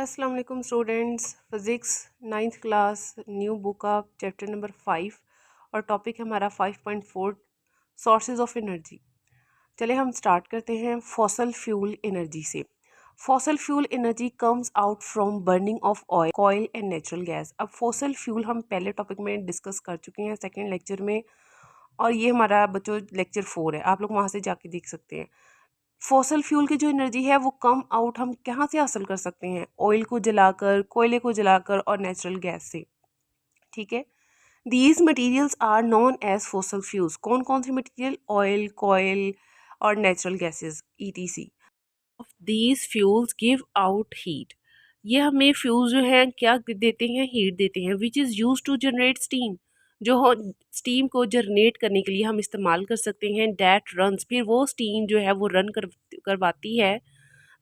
अस्सलाम वालेकुम students. Physics ninth class, new book of chapter number 5 और टॉपिक है हमारा 5.4 सोर्सेज ऑफ एनर्जी। चले हम स्टार्ट करते हैं फॉसल फ्यूल एनर्जी से। Fossil fuel energy comes out from burning of oil, coal and natural gas. अब फॉसल फ्यूल हम पहले टॉपिक में डिस्कस कर चुके हैं सेकेंड लेक्चर में, और ये हमारा बच्चों लेक्चर 4 है, आप लोग वहाँ से जाके देख सकते हैं। फॉसल फ्यूल की जो एनर्जी है वो कम आउट हम कहाँ से हासिल कर सकते हैं? ऑयल को जलाकर, कोयले को जलाकर और नेचुरल गैस से। ठीक है, these materials are known as fossil fuels. कौन कौन सी मटेरियल? ऑयल, कोयल और natural gases ETC. These fuels give out heat. ये हमें फ्यूल्स जो है क्या देते हैं? हीट देते हैं, which is use to generate steam. जो स्टीम को जनरेट करने के लिए हम इस्तेमाल कर सकते हैं। डैट रन्स, फिर वो स्टीम जो है वो रन करवाती है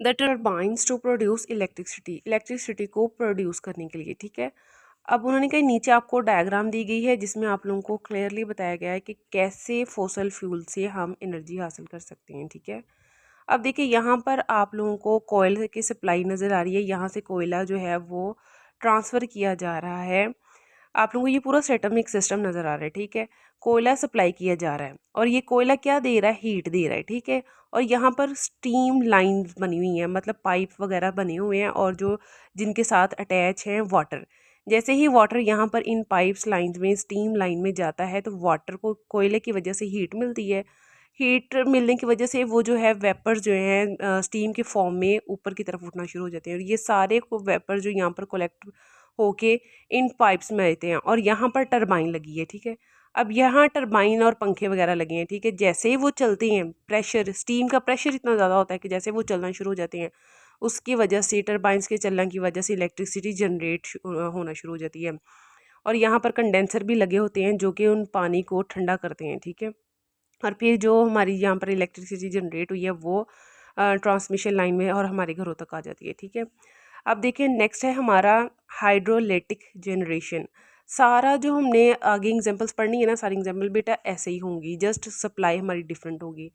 the turbines to produce electricity, electricity को प्रोड्यूस करने के लिए। ठीक है, अब उन्होंने कहा नीचे आपको डायग्राम दी गई है जिसमें आप लोगों को क्लियरली बताया गया है कि कैसे फॉसल फ्यूल से हम एनर्जी हासिल कर सकते हैं। ठीक है, अब देखिए यहाँ पर आप लोगों को कोयले की सप्लाई नज़र आ रही है। यहाँ से कोयला जो है वो ट्रांसफ़र किया जा रहा है। आप लोगों को ये पूरा सेटमिक सिस्टम नज़र आ रहा है। ठीक है, कोयला सप्लाई किया जा रहा है और ये कोयला क्या दे रहा है? हीट दे रहा है। ठीक है, और यहाँ पर स्टीम लाइंस बनी हुई हैं, मतलब पाइप वगैरह बने हुए हैं और जो जिनके साथ अटैच हैं वाटर। जैसे ही वाटर यहाँ पर इन पाइप्स लाइंस में स्टीम लाइन में जाता है तो वाटर को कोयले की वजह से हीट मिलती है। हीट मिलने की वजह से वो जो है वेपर्स जो हैं स्टीम के फॉर्म में ऊपर की तरफ उठना शुरू हो जाते हैं, और ये सारे को वेपर जो यहाँ पर कलेक्ट होके इन पाइप्स में आते हैं और यहाँ पर टरबाइन लगी है। ठीक है, अब यहाँ टरबाइन और पंखे वगैरह लगे हैं। ठीक है, जैसे ही वो चलते हैं, प्रेशर, स्टीम का प्रेशर इतना ज़्यादा होता है कि जैसे वो चलना शुरू हो जाते हैं उसकी वजह से, टरबाइंस के चलने की वजह से इलेक्ट्रिसिटी जनरेट होना शुरू हो जाती है। और यहाँ पर कंडेंसर भी लगे होते हैं जो कि उन पानी को ठंडा करते हैं। ठीक है, और फिर जो हमारी यहाँ पर इलेक्ट्रिसिटी जनरेट हुई है वो ट्रांसमिशन लाइन में और हमारे घरों तक आ जाती है। ठीक है, अब देखिए नेक्स्ट है हमारा हाइड्रोलिटिक जनरेशन। सारा जो हमने आगे एग्जांपल्स पढ़नी है ना, सारी एग्जांपल बेटा ऐसे ही होंगी, जस्ट सप्लाई हमारी डिफरेंट होगी।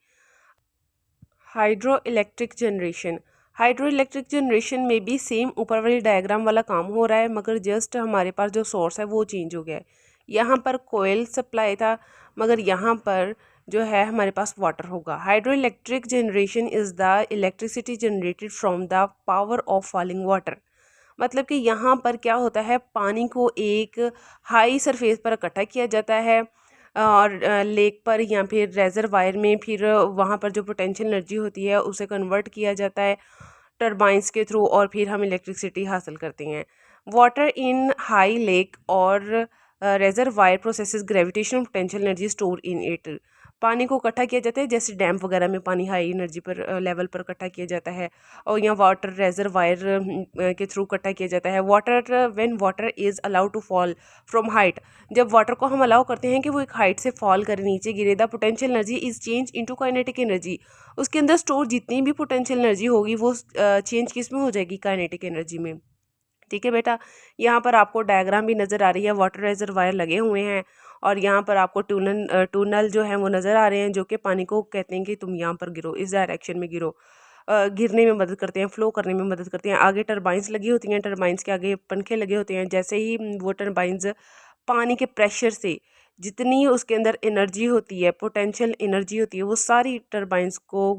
Hydro electric generation, hydro electric generation में भी सेम ऊपर वाली डायग्राम वाला काम हो रहा है, मगर जस्ट हमारे पास जो सोर्स है वो चेंज हो गया है। यहाँ पर कोयल सप्लाई था, मगर यहाँ पर जो है हमारे पास वाटर होगा। Hydro electric generation is the electricity generated from the power of falling water. मतलब कि यहाँ पर क्या होता है, पानी को एक हाई सरफेस पर इकट्ठा किया जाता है और लेक पर या फिर रेजरवायर में, फिर वहाँ पर जो पोटेंशियल एनर्जी होती है उसे कन्वर्ट किया जाता है टरबाइंस के थ्रू और फिर हम इलेक्ट्रिसिटी हासिल करते हैं। वाटर इन हाई लेक और reservoir processes gravitational potential energy store in it. पानी को इकट्ठा किया जाता है, जैसे डैम वगैरह में पानी हाई एनर्जी पर लेवल पर इकट्ठा किया जाता है, और यहाँ वाटर रेजरवायर के थ्रू इकट्ठा किया जाता है। Water, when water is allowed to fall from height, जब वाटर को हम अलाउ करते हैं कि वो एक हाइट से फॉल करे, नीचे गिरे, the potential energy is change into kinetic energy. उसके अंदर स्टोर जितनी भी पोटेंशियल एनर्जी होगी वो चेंज किस में हो जाएगी? काइनेटिक एनर्जी में। ठीक है बेटा, यहाँ पर आपको डायग्राम भी नज़र आ रही है, वाटर रेजरवायर लगे हुए हैं और यहाँ पर आपको टूनल जो है वो नज़र आ रहे हैं जो कि पानी को कहते हैं कि तुम यहाँ पर गिरो, इस डायरेक्शन में गिरो। गिरने में मदद करते हैं, फ्लो करने में मदद करते हैं। आगे टरबाइंस लगी होती हैं, टरबाइंस के आगे पंखे लगे होते हैं। जैसे ही वो टरबाइंस पानी के प्रेशर से जितनी उसके अंदर एनर्जी होती है, पोटेंशियल एनर्जी होती है, वो सारी टरबाइंस को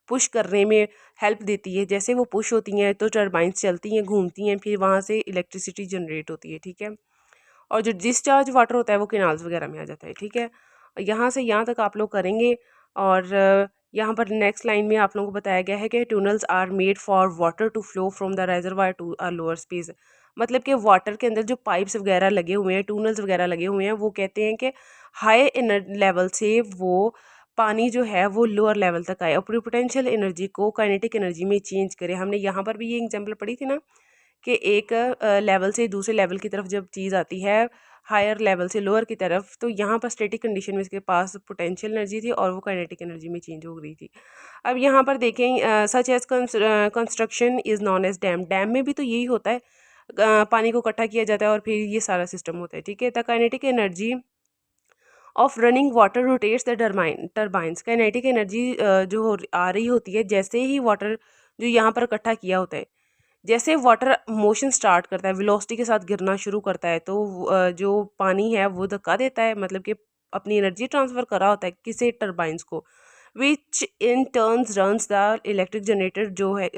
पुश करने में हेल्प देती है। जैसे वो पुश होती हैं तो टरबाइंस चलती हैं, घूमती हैं, फिर वहाँ से इलेक्ट्रिसिटी जनरेट होती है। ठीक है, और जो डिस्चार्ज वाटर होता है वो केनाल्स वगैरह में आ जाता है। ठीक है, यहाँ से यहाँ तक आप लोग करेंगे। और यहाँ पर नेक्स्ट लाइन में आप लोगों को बताया गया है कि tunnels are made for water to flow from the reservoir to a lower space. मतलब कि वाटर के अंदर जो पाइप्स वगैरह लगे हुए हैं, टनल्स वगैरह लगे हुए हैं, वो कहते हैं कि हाई लेवल से वो पानी जो है वो लोअर लेवल तक आए, अपनी पोटेंशियल एनर्जी को काइनेटिक एनर्जी में चेंज करे। हमने यहाँ पर भी ये एग्जांपल पढ़ी थी ना कि एक लेवल से दूसरे लेवल की तरफ जब चीज़ आती है, हायर लेवल से लोअर की तरफ, तो यहाँ पर स्टैटिक कंडीशन में इसके पास पोटेंशियल एनर्जी थी और वो काइनेटिक एनर्जी में चेंज हो रही थी। अब यहाँ पर देखें, such as construction is known as dam, dam में भी तो यही होता है, पानी को इकट्ठा किया जाता है और फिर ये सारा सिस्टम होता है। ठीक है, the kinetic energy of running water rotates the turbines. Kinetic energy जो आ रही होती है जैसे ही वाटर जो यहाँ पर इकट्ठा किया होता है, जैसे वाटर मोशन स्टार्ट करता है, वेलोसिटी के साथ गिरना शुरू करता है, तो जो पानी है वो धक्का देता है, मतलब कि अपनी एनर्जी ट्रांसफ़र कर रहा होता है किसे, टर्बाइंस को, which in turns runs the electric generator, जो है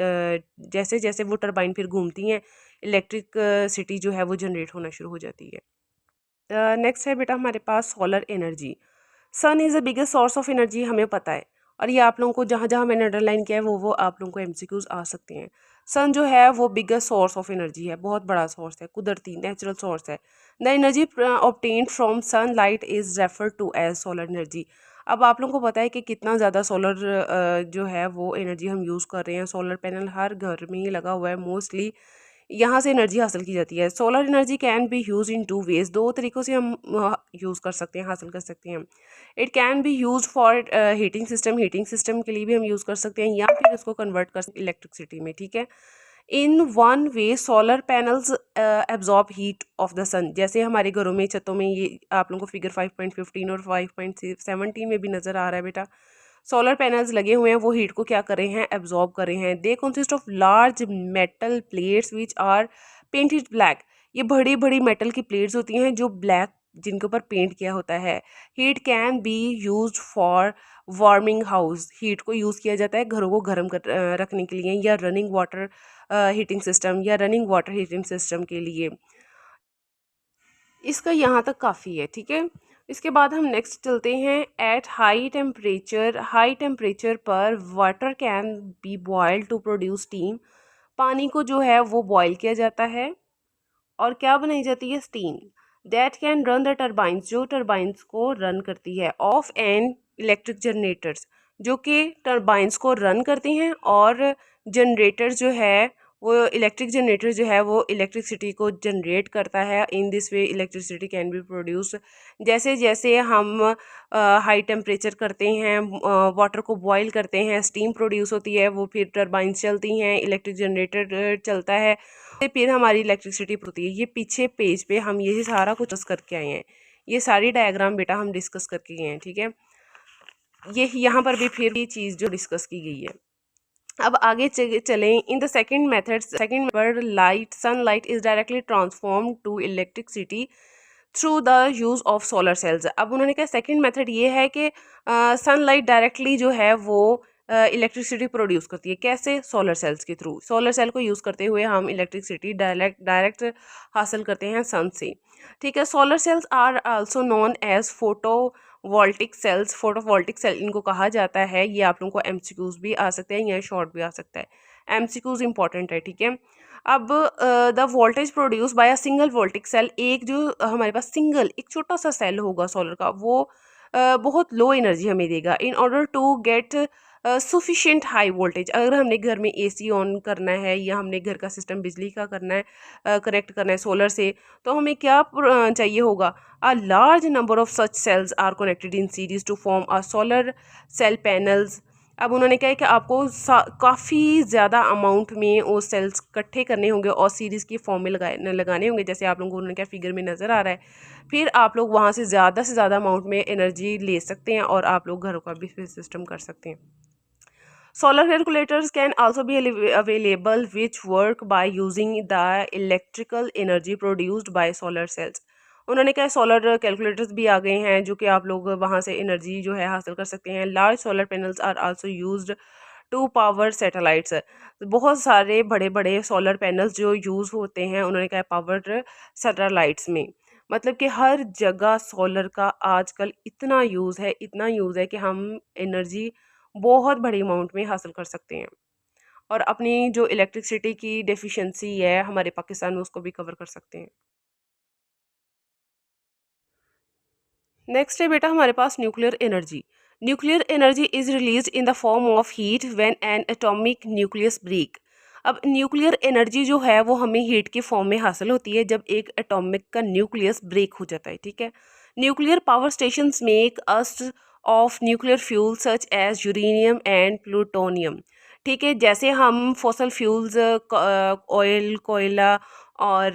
जैसे जैसे वो टर्बाइन फिर घूमती हैं, इलेक्ट्रिक सिटी जो है वो जनरेट होना शुरू हो जाती है। नेक्स्ट है बेटा हमारे पास solar energy. Sun is the biggest source of energy, हमें पता है, और ये आप लोगों को जहाँ जहाँ मैंने अंडरलाइन किया है वो आप लोगों को एमसीक्यूज आ सकते हैं। सन जो है वो बिगेस्ट सोर्स ऑफ एनर्जी है, बहुत बड़ा सोर्स है, कुदरती नेचुरल सोर्स है। The energy obtained from sun light is refer to as solar energy. अब आप लोगों को पता है कि कितना ज़्यादा सोलर जो है वो एनर्जी हम यूज़ कर रहे हैं। सोलर पैनल हर घर में ही लगा हुआ है, मोस्टली यहाँ से एनर्जी हासिल की जाती है। Solar energy can be use in two ways, दो तरीक़ों से हम यूज़ कर सकते हैं, हासिल कर सकते हैं। It can be use for heating system के लिए भी हम यूज़ कर सकते हैं, या फिर इसको कन्वर्ट कर सकते इलेक्ट्रिसिटी में, ठीक है। In one way solar panels absorb heat of the sun, जैसे हमारे घरों में छतों में, ये आप लोगों को फिगर 5.15 और 5.17 में भी नज़र आ रहा है बेटा। सोलर पैनल्स लगे हुए हैं, वो हीट को क्या कर रहे हैं, एब्जॉर्ब कर रहे हैं। They consist of large metal plates which are painted black, ये बड़ी बड़ी मेटल की प्लेट्स होती हैं जो ब्लैक, जिनके ऊपर पेंट किया होता है। Heat can be use for warming house, heat को यूज़ किया जाता है घरों को गर्म रखने के लिए, या रनिंग वाटर हीटिंग सिस्टम, या रनिंग वाटर हीटिंग सिस्टम के लिए। इसका यहाँ तक काफ़ी है, ठीक है। इसके बाद हम नेक्स्ट चलते हैं। एट हाई टेम्परेचर पर water can be boil to produce steam, पानी को जो है वो बॉयल किया जाता है और क्या बनाई जाती है, steam. That can run the turbines, जो टर्बाइंस को रन करती है, ऑफ एन इलेक्ट्रिक जनरेटर्स, जो कि टर्बाइंस को रन करती हैं, और जनरेटर जो है वो इलेक्ट्रिक जनरेटर जो है वो इलेक्ट्रिसिटी को जनरेट करता है। In this way electricity can be produce, जैसे जैसे हम हाई टेम्परेचर करते हैं, वाटर को बॉयल करते हैं, स्टीम प्रोड्यूस होती है, वो फिर टर्बाइंस चलती हैं, इलेक्ट्रिक जनरेटर चलता है, फिर हमारी इलेक्ट्रिसिटी होती है। ये पीछे पेज पे हम यही सारा कुछ डिस्कस करके आए हैं, ये सारी डायग्राम बेटा हम डिस्कस करके गए हैं, ठीक है। ये यहाँ पर भी फिर ये चीज़ जो डिस्कस की गई है। अब आगे चलें। In the second method light sunlight is directly transform to electricity through the use of solar cells. अब उन्होंने कहा सेकंड मेथड ये है कि सनलाइट डायरेक्टली जो है वो इलेक्ट्रिसिटी प्रोड्यूस करती है, कैसे, सोलर सेल्स के थ्रू। सोलर सेल को यूज़ करते हुए हम इलेक्ट्रिसिटी डायरेक्ट हासिल करते हैं सन से, ठीक है। Solar cells are also known as photovoltaic cell इनको कहा जाता है। ये आप लोगों को एमसीक्यूज भी आ सकते हैं या शॉर्ट भी आ सकता है, एमसीक्यूज इंपॉर्टेंट है, ठीक है। अब the voltage produce by a single voltaic cell, एक जो हमारे पास सिंगल एक छोटा सा सेल होगा सोलर का, वो बहुत लो एनर्जी हमें देगा। In order to get sufficient high voltage, अगर हमने घर में एसी ऑन करना है या हमने घर का सिस्टम बिजली का करना है, कनेक्ट करना है सोलर से, तो हमें क्या चाहिए होगा, a large number of such cells are connected in series to form a solar cell panels. अब उन्होंने कहा है कि आपको काफ़ी ज़्यादा अमाउंट में वो सेल्स इकट्ठे करने होंगे और सीरीज़ की फॉर्म में लगाने होंगे, जैसे आप लोगों को उन्होंने क्या फिगर में नज़र आ रहा है। फिर आप लोग वहाँ से ज़्यादा अमाउंट में एनर्जी ले सकते हैं और आप लोग घरों का भी सिस्टम कर सकते हैं। Solar calculators can also be available which work by using the electrical energy produced by solar cells. उन्होंने कहा सोलर कैलकुलेटर्स भी आ गए हैं जो कि आप लोग वहाँ से एनर्जी जो है हासिल कर सकते हैं। Large solar panels are also used to power satellites, बहुत सारे बड़े बड़े सोलर पैनल्स जो यूज़ होते हैं, उन्होंने कहा पावर सैटेलाइट्स में, मतलब कि हर जगह सोलर का आजकल इतना यूज़ है कि हम एनर्जी बहुत बड़ी अमाउंट में हासिल कर सकते हैं और अपनी जो इलेक्ट्रिसिटी की डेफिशिएंसी है हमारे पाकिस्तान में उसको भी कवर कर सकते हैं। नेक्स्ट है बेटा हमारे पास nuclear energy. Nuclear energy is release in the form of heat when an atomic nucleus break. अब न्यूक्लियर एनर्जी जो है वो हमें हीट की फॉर्म में हासिल होती है जब एक एटॉमिक का न्यूक्लियस ब्रेक हो जाता है, ठीक है। Nuclear power stations make us of nuclear fuel such as uranium and plutonium, ठीक है। जैसे हम फॉसल फ्यूल्स ऑयल, कोयला और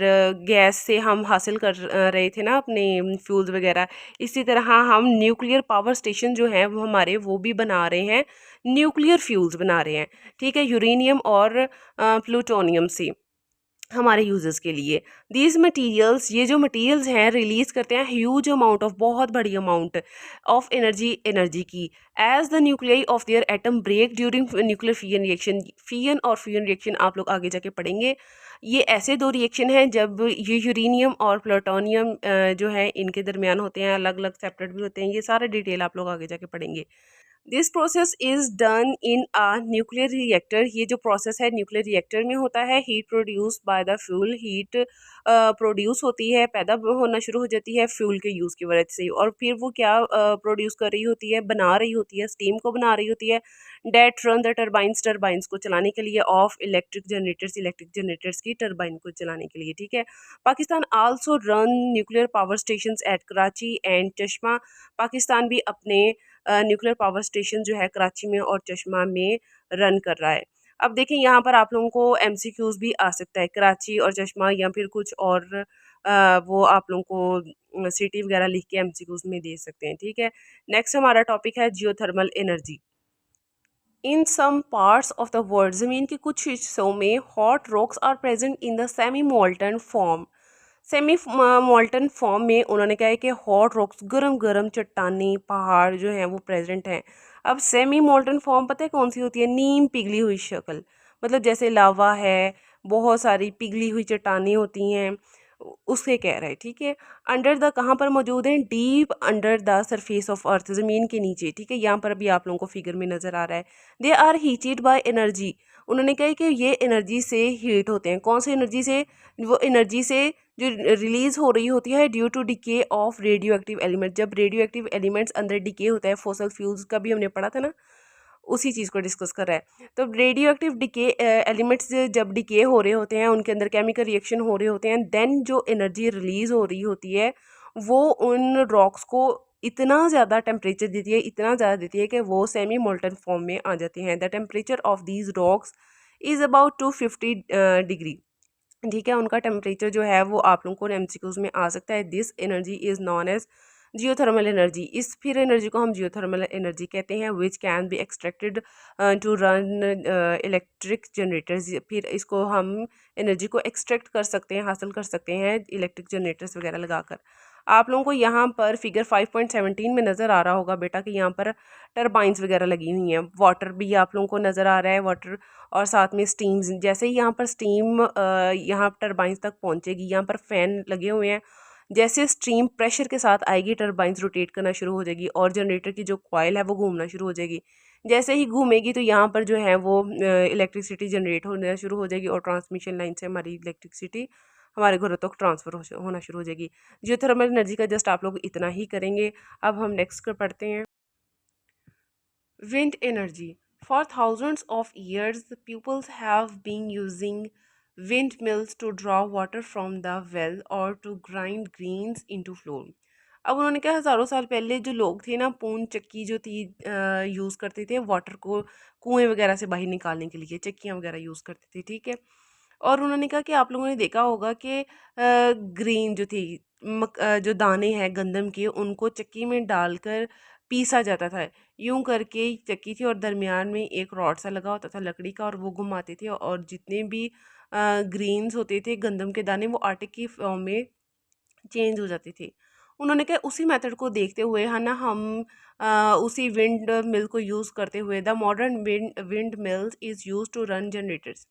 गैस से हम हासिल कर रहे थे ना अपने फ्यूल्स वगैरह, इसी तरह हम न्यूक्लियर पावर स्टेशन जो हैं वो हमारे वो भी बना रहे हैं, न्यूक्लियर फ्यूल्स बना रहे हैं, ठीक है, यूरेनियम और प्लूटोनियम से। हमारे यूजर्स के लिए। दीज मटीरियल्स, ये जो मटीरियल्स हैं, रिलीज करते हैं ह्यूज अमाउंट ऑफ, बहुत बड़ी अमाउंट ऑफ एनर्जी की, as the nuclei of their atom break during nuclear fission reaction. Fission और फ्यूजन रिएक्शन आप लोग आगे जाके पढ़ेंगे। ये ऐसे दो रिएक्शन हैं जब ये यूरेनियम और प्लूटोनियम जो है इनके दरमियान होते हैं, अलग अलग सेपरेट भी होते हैं। ये सारा डिटेल आप लोग आगे जाके पढ़ेंगे। This process is done in a nuclear reactor. ये जो प्रोसेस है न्यूक्लियर रिएक्टर में होता है। Heat produce by the fuel, heat produce होती है, पैदा होना शुरू हो जाती है फ्यूल के यूज़ की वजह से। और फिर वो क्या प्रोड्यूस कर रही होती है, बना रही होती है, स्टीम को बना रही होती है। That run the turbines, turbines को चलाने के लिए, ऑफ इलेक्ट्रिक जनरेटर्स की टर्बाइन को चलाने के लिए, ठीक है। Pakistan also run nuclear power station at Karachi and Chashma. Pakistan भी अपने न्यूक्लियर पावर स्टेशन जो है कराची में और चश्मा में रन कर रहा है। अब देखें यहाँ पर आप लोगों को एमसीक्यूज भी आ सकता है, कराची और चश्मा या फिर कुछ और वो आप लोगों को सिटी वगैरह लिख के एमसीक्यूज में दे सकते हैं, ठीक है। नेक्स्ट हमारा टॉपिक है geothermal energy. In some parts of the world, ज़मीन के कुछ हिस्सों में hot rocks are present in the semi molten form. Semi molten form में उन्होंने कहा है कि हॉट रॉक्स, गरम गरम चट्टानी पहाड़ जो हैं वो प्रेजेंट हैं। अब सेमी मोल्टन फॉर्म पता है कौन सी होती है? नीम पिघली हुई शक्ल, मतलब जैसे लावा है, बहुत सारी पिघली हुई चट्टानी होती हैं, उससे कह रहा है, ठीक है। अंडर द कहाँ पर मौजूद हैं? Deep under the surface of earth, ज़मीन के नीचे, ठीक है। यहाँ पर भी आप लोगों को फिगर में नज़र आ रहा है। They are heated by energy. उन्होंने कहा कि ये एनर्जी से हीट होते हैं। कौन सी एनर्जी से? वो एनर्जी से जो रिलीज हो रही होती है due to decay of radio active element. जब रेडियो एक्टिव एलिमेंट्स अंदर डिके होता है, फॉसल फ्यूल्स का भी हमने पढ़ा था ना, उसी चीज़ को डिस्कस कर रहा है। तो रेडियो एक्टिव डिके एलिमेंट्स जब डिके हो रहे होते हैं, उनके अंदर केमिकल रिएक्शन हो रहे होते हैं, देन जो एनर्जी रिलीज हो रही होती है वो उन रॉक्स को इतना ज़्यादा टेम्परेचर देती है, इतना ज़्यादा देती है कि वो सेमी मोल्टन फॉर्म में आ जाते हैं। The temperature of these rocks is about 250 degree, ठीक है। उनका टेम्परेचर जो है वो आप लोगों को एमसीक्यूज में आ सकता है। This energy is known as geothermal energy. इस फिर एनर्जी को हम जियोथर्मल एनर्जी कहते हैं। Which can be extracted to run electric generators. फिर इसको हम एनर्जी को एक्सट्रैक्ट कर सकते हैं, हासिल कर सकते हैं इलेक्ट्रिक जनरेटर्स वगैरह लगाकर। आप लोगों को यहाँ पर फिगर 5.17 में नज़र आ रहा होगा बेटा कि यहाँ पर टरबाइंस वगैरह लगी हुई हैं। वाटर भी आप लोगों को नज़र आ रहा है, वाटर, और साथ में स्टीम्स। जैसे ही यहाँ पर स्टीम यहाँ टरबाइंस तक पहुँचेगी, यहाँ पर फ़ैन लगे हुए हैं, जैसे स्ट्रीम प्रेशर के साथ आएगी टरबाइंस रोटेट करना शुरू हो जाएगी और जनरेटर की जो कॉइल है वो घूमना शुरू हो जाएगी। जैसे ही घूमेगी तो यहाँ पर जो है वो इलेक्ट्रिसिटी जनरेट होना शुरू हो जाएगी और ट्रांसमिशन लाइन से हमारी इलेक्ट्रिसिटी हमारे घरों तक ट्रांसफ़र होना शुरू हो जाएगी। जियोथर्मल एनर्जी का जस्ट आप लोग इतना ही करेंगे। अब हम नेक्स्ट कर पढ़ते हैं। Wind energy. For thousands of years, the peoples have been using windmills to draw water from the well or to grind grains into flour. अब उन्होंने कहा हज़ारों साल पहले जो लोग थे ना, पून चक्की जो थी यूज़ करते थे वाटर को कुएं वगैरह से बाहर निकालने के लिए, चक्कियाँ वगैरह यूज़ करते थे, ठीक है। और उन्होंने कहा कि आप लोगों ने देखा होगा कि ग्रीन जो थी, जो दाने हैं गंदम के, उनको चक्की में डालकर पीसा जाता था। यूं करके चक्की थी और दरमियान में एक रॉड सा लगा होता था लकड़ी का, और वो घुमाते थे और जितने भी ग्रीन्स होते थे गंदम के दाने, वो आटे की फॉर्म में चेंज हो जाते थे। उन्होंने कहा उसी मेथड को देखते हुए है ना हम उसी विंड मिल को यूज़ करते हुए, the modern wind mills is use to run generators.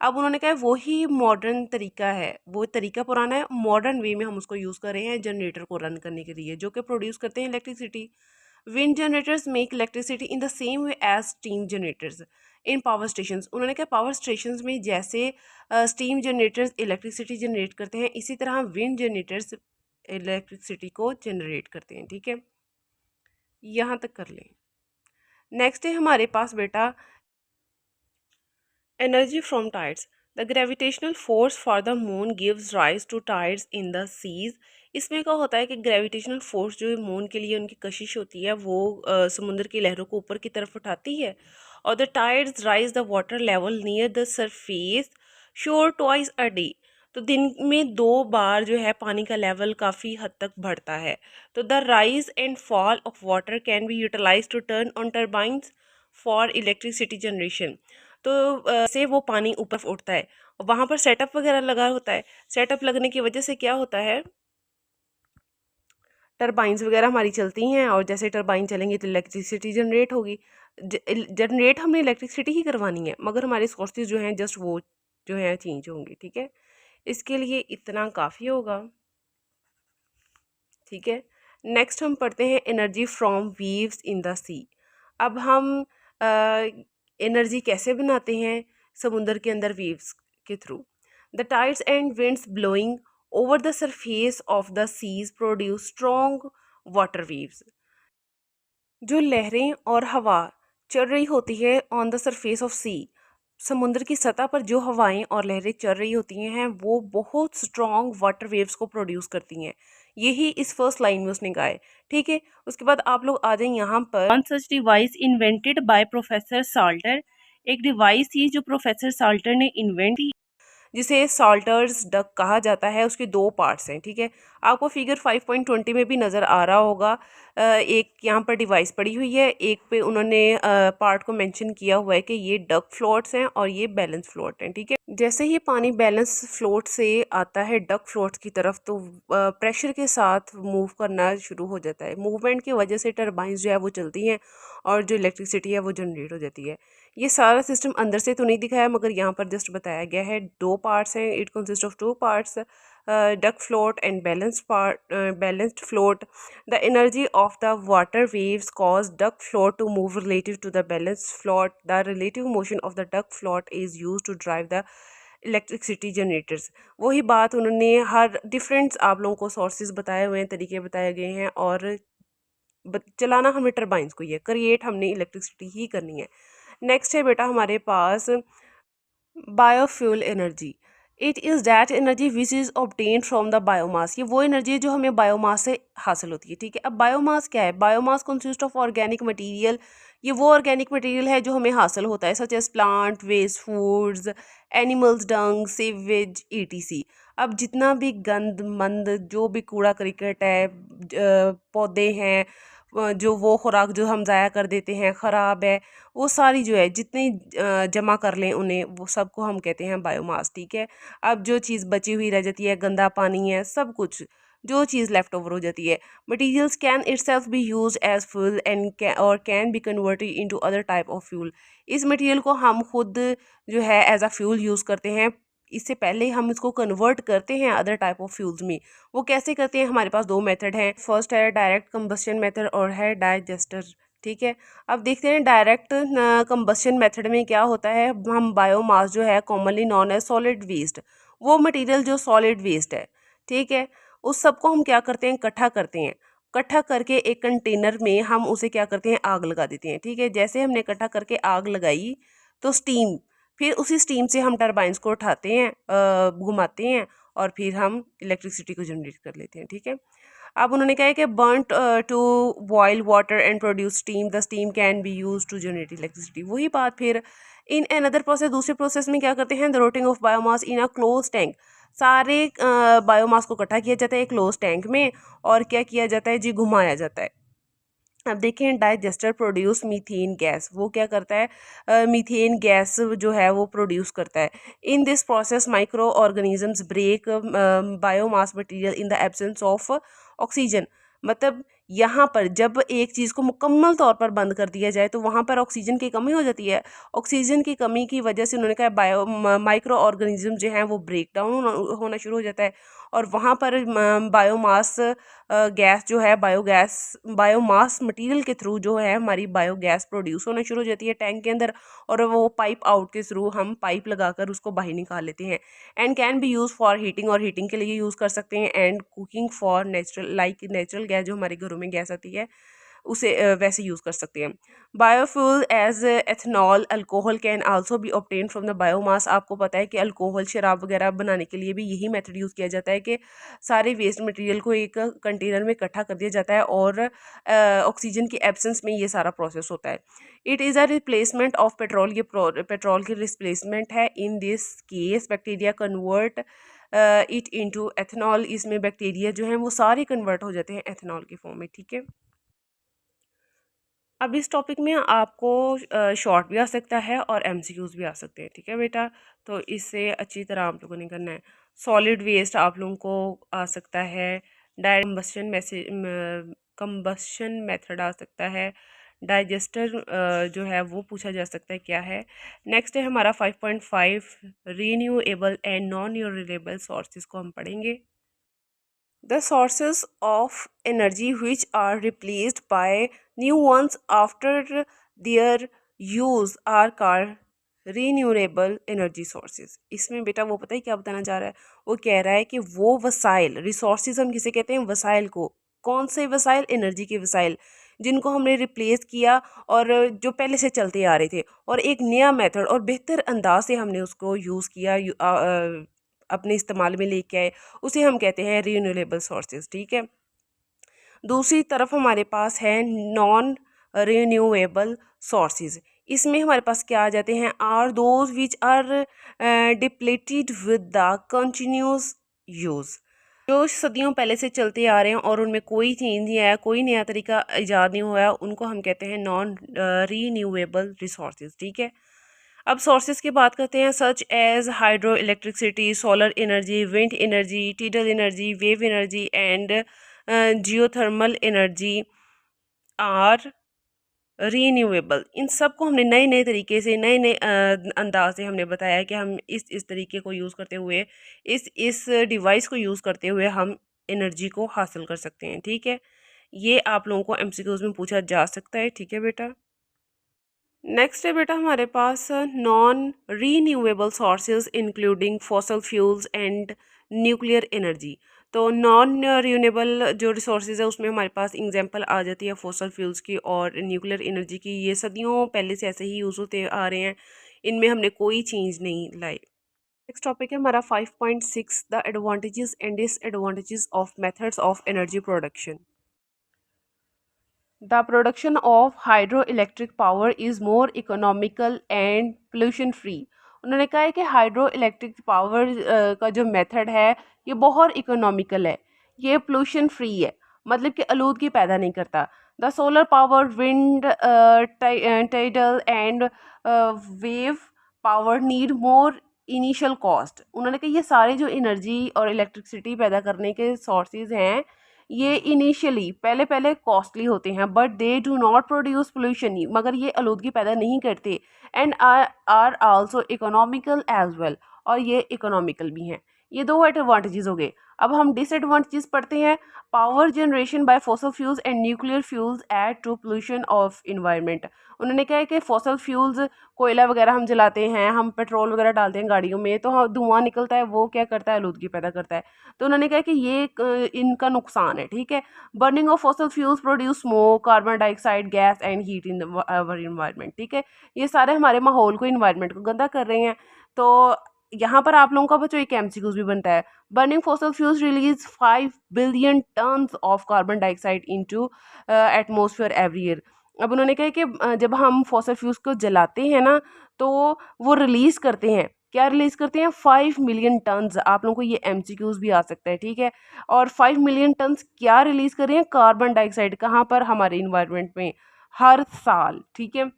अब उन्होंने कहा वही मॉडर्न तरीका है, वो तरीका पुराना है, मॉडर्न वे में हम उसको यूज़ कर रहे हैं जनरेटर को रन करने के लिए, जो कि प्रोड्यूस करते हैं electricity. Wind generators make electricity in the same way as steam generators in power stations. उन्होंने कहा पावर स्टेशंस में जैसे स्टीम जनरेटर्स इलेक्ट्रिसिटी जनरेट करते हैं, इसी तरह विंड जनरेटर्स इलेक्ट्रिसिटी को जनरेट करते हैं, ठीक है। यहाँ तक कर लें। नेक्स्ट है हमारे पास बेटा energy from tides. The gravitational force for the moon gives rise to tides in the seas. इसमें क्या होता है कि ग्रेविटेशनल फोर्स जो मून के लिए उनकी कशिश होती है वो समुद्र की लहरों को ऊपर की तरफ उठाती है, और the tides rise the water level near the surface sure twice a day. तो दिन में 2 बार जो है पानी का लेवल काफ़ी हद तक बढ़ता है। तो the rise and fall of water can be utilize to turn on turbines for electricity generation. तो से वो पानी ऊपर उठता है वहाँ पर सेटअप वगैरह लगा होता है। सेटअप लगने की वजह से क्या होता है, टरबाइंस वगैरह हमारी चलती हैं, और जैसे टरबाइन चलेंगी तो इलेक्ट्रिसिटी जनरेट होगी। जनरेट हमने इलेक्ट्रिसिटी ही करवानी है, मगर हमारे सोर्सेज जो हैं जस्ट वो जो है चेंज होंगे। ठीक है, इसके लिए इतना काफ़ी होगा। ठीक है, नेक्स्ट हम पढ़ते हैं energy from waves in the sea. अब हम एनर्जी कैसे बनाते हैं समुद्र के अंदर वीव्स के थ्रू। The tides and winds blowing over the surface of the seas produce strong water waves. जो लहरें और हवा चल रही होती है on the surface of sea, समुद्र की सतह पर जो हवाएं और लहरें चल रही होती हैं वो बहुत स्ट्रॉन्ग वाटर वेव्स को प्रोड्यूस करती हैं। यही इस फर्स्ट लाइन में उसने कहा है। ठीक है, उसके बाद आप लोग आ जाएं यहाँ पर। One such device invented by professor Salter, एक डिवाइस थी जो प्रोफेसर साल्टर ने इन्वेंट की, जिसे साल्टर्स डक कहा जाता है। उसके दो पार्ट्स हैं। ठीक है, आपको फिगर 5.20 में भी नज़र आ रहा होगा। एक यहाँ पर डिवाइस पड़ी हुई है, एक पे उन्होंने पार्ट को मेंशन किया हुआ है कि ये डक फ्लोट्स हैं और ये बैलेंस फ्लोट हैं। ठीक है, जैसे ही पानी बैलेंस फ्लोट से आता है डक फ्लोट्स की तरफ तो प्रेशर के साथ मूव करना शुरू हो जाता है। मूवमेंट की वजह से टरबाइंस जो है वो चलती हैं और जो इलेक्ट्रिसिटी है वो जनरेट हो जाती है। ये सारा सिस्टम अंदर से तो नहीं दिखाया, मगर यहाँ पर जस्ट बताया गया है। दो पार्ट्स हैं, it consist of two parts, duck float and balanced float. The energy of the water waves cause duck float to move relative to the balanced float. The relative motion of the duck float is use to drive the electricity generators. वही बात उन्होंने हर different आप लोगों को sources बताए हुए हैं, तरीके बताए गए हैं, और चलाना हमने टरबाइंस को ही है, क्रिएट हमने इलेक्ट्रिसिटी ही करनी है। नेक्स्ट है बेटा हमारे पास biofuel energy. It is that energy which is obtain from the biomass. ये वो एनर्जी है जो हमें बायोमास से हासिल होती है। ठीक है, अब बायोमास क्या है? Biomass consist of organic material. ये वो ऑर्गेनिक मटेरियल है जो हमें हासिल होता है, such as plant waste, foods, animals dung, sewage, ETC. अब जितना भी गंद मंद जो भी कूड़ा करकट है, पौधे हैं, जो वो खुराक जो हम ज़ाया कर देते हैं, ख़राब है, वो सारी जो है जितनी जमा कर लें उन्हें, वो सबको हम कहते हैं बायोमास। ठीक है, अब जो चीज़ बची हुई रह जाती है, गंदा पानी है, सब कुछ जो चीज़ लेफ्ट ओवर हो जाती है, materials can itself be use as fuel and और can be converted into other type of fuel. इस मटेरियल को हम खुद जो है एज अ फ्यूल यूज़ करते हैं। इससे पहले हम इसको कन्वर्ट करते हैं अदर टाइप ऑफ फ्यूल्स में। वो कैसे करते हैं? हमारे पास दो मेथड हैं। फर्स्ट है डायरेक्ट कंबस्शन मेथड और है डाइजेस्टर। ठीक है, अब देखते हैं डायरेक्ट कंबस्शन मेथड में क्या होता है। हम बायोमास जो है commonly known as solid waste, वो मटेरियल जो सॉलिड वेस्ट है, ठीक है, उस सबको हम क्या करते हैं? इकट्ठा करते हैं। इकट्ठा करके एक कंटेनर में हम उसे क्या करते हैं? आग लगा देते हैं। ठीक है, जैसे हमने इकट्ठा करके आग लगाई तो स्टीम, फिर उसी स्टीम से हम टरबाइंस को उठाते हैं, घुमाते हैं, और फिर हम इलेक्ट्रिसिटी को जनरेट कर लेते हैं। ठीक है, अब उन्होंने कहा है कि burnt to boil water and produce steam, the steam can be use to generate electricity. वही बात फिर इन अनदर प्रोसेस, दूसरे प्रोसेस में क्या करते हैं? The rotting of biomass in a close tank. सारे बायोमास को इकट्ठा किया जाता है एक क्लोज टैंक में, और क्या किया जाता है जी? घुमाया जाता है। अब देखें डाइजेस्टर प्रोड्यूस मीथेन गैस, वो क्या करता है? मीथेन गैस जो है वो प्रोड्यूस करता है। In this process micro organisms break biomass material in the absence of oxygen. मतलब यहाँ पर जब एक चीज़ को मुकम्मल तौर पर बंद कर दिया जाए तो वहाँ पर ऑक्सीजन की कमी हो जाती है। ऑक्सीजन की कमी की वजह से उन्होंने कहा माइक्रो ऑर्गेनिज्म जो हैं वो ब्रेक डाउन होना शुरू हो जाता है, और वहाँ पर बायोमास गैस जो है, बायोमास मटेरियल के थ्रू जो है हमारी बायोगैस प्रोड्यूस होना शुरू हो जाती है टैंक के अंदर, और वो पाइप आउट के थ्रू हम पाइप लगाकर उसको बाहर निकाल लेते हैं। And can be use for heating, और हीटिंग के लिए यूज़ कर सकते हैं। And cooking for natural, like natural gas जो हमारे घरों में गैस आती है उसे वैसे यूज़ कर सकते हैं। Biofuel as ethanol alcohol can also be obtain from the biomass. आपको पता है कि अल्कोहल, शराब वगैरह बनाने के लिए भी यही मेथड यूज़ किया जाता है कि सारे वेस्ट मटेरियल को एक कंटेनर में इकट्ठा कर दिया जाता है, और ऑक्सीजन की एब्सेंस में ये सारा प्रोसेस होता है। It is a replacement of petrol, ये पेट्रोल की रिप्लेसमेंट है। In this case bacteria convert it into ethanol. इसमें बैक्टीरिया जो हैं वो सारे कन्वर्ट हो जाते हैं एथनॉल के फॉर्म में। ठीक है, अब इस टॉपिक में आपको शॉर्ट भी आ सकता है और एमसीक्यूज भी आ सकते हैं, ठीक है बेटा। तो इससे अच्छी तरह आप लोगों ने करना है। सॉलिड वेस्ट आप लोगों को आ सकता है। डायरेक्ट कंबस्शन मेथड आ सकता है। डाइजेस्टर जो है वो पूछा जा सकता है क्या है। नेक्स्ट है हमारा 5.5 renewable and non renewable sources को हम पढ़ेंगे। The sources of energy which are replaced by new ones after their use are called renewable energy sources. इसमें बेटा वो पता है क्या बताना चाह रहा है, वो कह रहा है कि वो वसाइल, रिसोर्सेज हम किसे कहते हैं, वसाइल को। कौन से वसाइल? एनर्जी के वसाइल, जिनको हमने रिप्लेस किया और जो पहले से चलते आ रहे थे, और एक नया मेथड और बेहतर अंदाज से हमने उसको यूज़ किया, अपने इस्तेमाल में लेके आए, उसे हम कहते हैं रीन्यूएबल सोर्सेज, ठीक है। दूसरी तरफ हमारे पास है नॉन रीन्यूएबल सोर्सेज। इसमें हमारे पास क्या आ जाते हैं, are those which are depleted with the continuous use. जो सदियों पहले से चलते आ रहे हैं और उनमें कोई चेंज नहीं आया, कोई नया तरीका ईजाद नहीं हुआ, उनको हम कहते हैं नॉन रीन्यूएबल रिसोर्सेज, ठीक है। अब सोर्सेज की बात करते हैं, such as hydro electricity, solar energy, wind energy, tidal energy, wave energy and geothermal energy are renewable. इन सब को हमने नए नए तरीके से, नए नए अंदाज से हमने बताया कि हम इस तरीके को यूज़ करते हुए, इस डिवाइस को यूज़ करते हुए हम एनर्जी को हासिल कर सकते हैं, ठीक है। ये आप लोगों को एमसीक्यूज में पूछा जा सकता है, ठीक है बेटा। नेक्स्ट है बेटा हमारे पास non renewable sources including fossil fuels and nuclear energy. तो नॉन रीन्यूएबल जो रिसोर्सेज है उसमें हमारे पास एग्जांपल आ जाती है फॉसल फ्यूल्स की और न्यूक्लियर एनर्जी की। ये सदियों पहले से ऐसे ही यूज़ होते आ रहे हैं, इनमें हमने कोई चेंज नहीं लाई। नेक्स्ट टॉपिक है हमारा 5.6 the advantages and disadvantages of methods of energy production. The production of hydroelectric power is more economical and pollution free। उन्होंने कहा है कि हाइड्रो इलेक्ट्रिक पावर का जो मेथड है ये बहुत इकोनॉमिकल है, ये पोल्यूशन फ्री है, मतलब कि आलूदगी पैदा नहीं करता। The solar power, wind, tidal and wave power need more initial cost. उन्होंने कहा ये सारे जो एनर्जी और इलेक्ट्रिसिटी पैदा करने के सोर्सेज हैं ये इनिशियली पहले पहले कॉस्टली होते हैं, but they do not produce pollution, मगर ये आलूदगी पैदा नहीं करते, and are also economical as well, और ये इकोनॉमिकल भी हैं। ये दो एडवांटेजेस हो गए। अब हम डिसएडवांटेजेस पढ़ते हैं। Power generation by fossil fuels and nuclear fuels add to pollution of environment. उन्होंने कहा है कि फॉसल फ्यूल्स, कोयला वगैरह हम जलाते हैं, हम पेट्रोल वगैरह डालते हैं गाड़ियों में, तो हाँ धुआं निकलता है, वो क्या करता है, आलूदगी पैदा करता है। तो उन्होंने कहा कि ये इनका नुकसान है, ठीक है। Burning of fossil fuels produce smoke, carbon dioxide gas and heat in our environment, ठीक है। ये सारे हमारे माहौल को, इन्वायरमेंट को गंदा कर रहे हैं। तो यहाँ पर आप लोगों का बच्चों एक एमसीक्यूज भी बनता है। Burning fossil fuels release 5 billion tons of carbon dioxide into atmosphere every year. अब उन्होंने कहा कि जब हम फॉसल फ्यूल्स को जलाते हैं ना, तो वो रिलीज करते हैं, क्या रिलीज करते हैं, 5 मिलियन टन्स। आप लोगों को ये एमसीक्यूज भी आ सकता है, ठीक है। और 5 मिलियन टन्स क्या रिलीज कर रहे हैं, कार्बन डाइऑक्साइड, कहाँ पर, हमारे इन्वायरमेंट में, हर साल, ठीक है।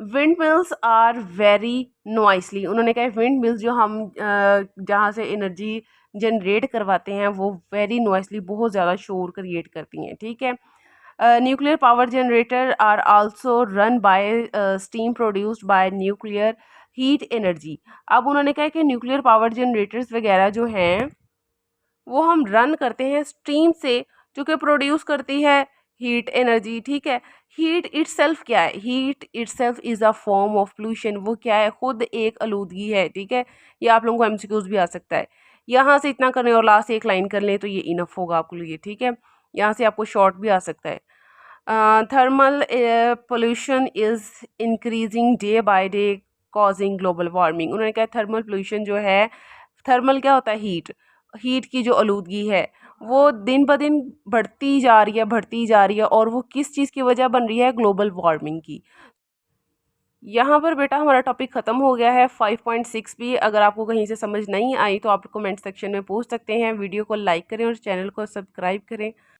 Wind mills are very noisily. उन्होंने कहा विंड मिल्स जो हम जहाँ से एनर्जी जनरेट करवाते हैं वो वेरी नॉइसली, बहुत ज़्यादा शोर क्रिएट करती हैं, ठीक है। Nuclear power generator are also run by steam produced by nuclear heat energy. अब उन्होंने कहा कि न्यूक्लियर पावर जनरेटर्स वगैरह जो हैं वो हम रन करते हैं स्टीम से, जो कि प्रोड्यूस करती है हीट एनर्जी, ठीक है। हीट इटसेल्फ क्या है, heat itself is a form of pollution. वो क्या है, खुद एक आलूदगी है, ठीक है। ये आप लोगों को एमसीक्यूज भी आ सकता है। यहाँ से इतना करें और लास्ट एक लाइन कर लें तो ये इनफ होगा आपके लिए, ठीक है। यहाँ से आपको शॉर्ट भी आ सकता है। Thermal pollution is increasing day by day causing global warming. उन्होंने कहा थर्मल पोल्यूशन जो है, थर्मल क्या होता है, हीट, हीट की जो आलूदगी है वो दिन ब दिन बढ़ती जा रही है, बढ़ती जा रही है, और वो किस चीज़ की वजह बन रही है, ग्लोबल वार्मिंग की। यहाँ पर बेटा हमारा टॉपिक ख़त्म हो गया है। 5.6 भी अगर आपको कहीं से समझ नहीं आई तो आप कमेंट सेक्शन में पूछ सकते हैं। वीडियो को लाइक करें और चैनल को सब्सक्राइब करें।